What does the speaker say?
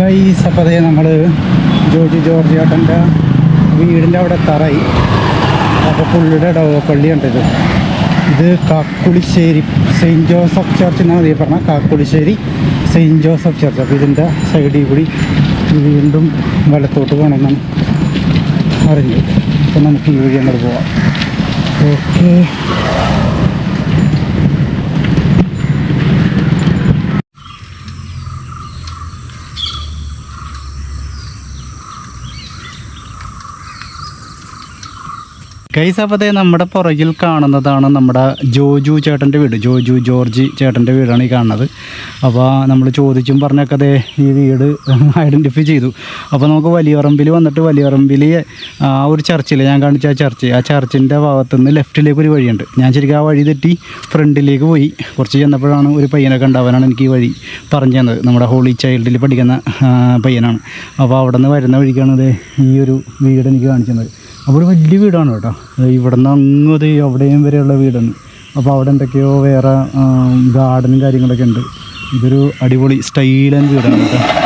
Guys, അപ്പോൾ അതേ നമ്മൾ ജോർജ് ചേട്ടൻ്റെ വീടിൻ്റെ അവിടെ എത്താറായി. അപ്പോൾ പുള്ളിയുടെ ഇടവപ്പള്ളി കണ്ടത് ഇത് കാക്കുളിശ്ശേരി സെയിൻറ്റ് ജോസഫ് ചർച്ച് എന്നാണ് അറിയപ്പെടുന്നത്. കാക്കുളിശ്ശേരി സെയിൻറ്റ് ജോസഫ് ചർച്ച്. അപ്പോൾ ഇതിൻ്റെ സൈഡിൽ കൂടി വീണ്ടും വലത്തോട്ട് പോകണമെന്നാണ് അറിഞ്ഞത്. അപ്പോൾ നമുക്ക് ഈ വഴി അങ്ങോട്ട് പോവാം. ഓക്കെ, ഗൈസ്, അപ്പോൾ നമ്മുടെ പുറകിൽ കാണുന്നതാണ് നമ്മുടെ ജോജു ചേട്ടൻ്റെ വീട്. ജോർജ് ചേട്ടൻ്റെ വീടാണ് ഈ കാണുന്നത്. അപ്പോൾ നമ്മൾ ചോദിച്ചും പറഞ്ഞൊക്കെ അതേ ഈ വീട് ഐഡൻറ്റിഫൈ ചെയ്തു. അപ്പോൾ നമുക്ക് വലിയറമ്പിൽ വന്നിട്ട് വലിയറമ്പിൽ ആ ഒരു ചർച്ചിൽ ഞാൻ കാണിച്ച ആ ചർച്ചിൻ്റെ ഭാഗത്തുനിന്ന് ലെഫ്റ്റിലേക്ക് ഒരു വഴിയുണ്ട്. ഞാൻ ശരിക്കും ആ വഴി തെറ്റി ഫ്രണ്ടിലേക്ക് പോയി. കുറച്ച് ചെന്നപ്പോഴാണ് ഒരു പയ്യനൊക്കെ ഉണ്ടാവാനാണ് എനിക്ക് ഈ വഴി പറഞ്ഞു തന്നത്. നമ്മുടെ ഹോളി ചൈൽഡിൽ പഠിക്കുന്ന പയ്യനാണ്. അപ്പോൾ അവിടെ നിന്ന് വരുന്ന വഴിക്കാണ് ഈ ഒരു വീട് എനിക്ക് കാണിച്ചു തന്നത്. അപ്പോൾ ഒരു വലിയ വീടാണ് കേട്ടോ. ഇവിടെ നിന്ന് അങ്ങോട്ട് അവിടെയും വരെയുള്ള വീടാണ്. അപ്പോൾ അവിടെ എന്തൊക്കെയോ വേറെ ഗാർഡനും കാര്യങ്ങളൊക്കെ ഉണ്ട്. ഇതൊരു അടിപൊളി സ്റ്റൈലൻ വീടാണ് കേട്ടോ.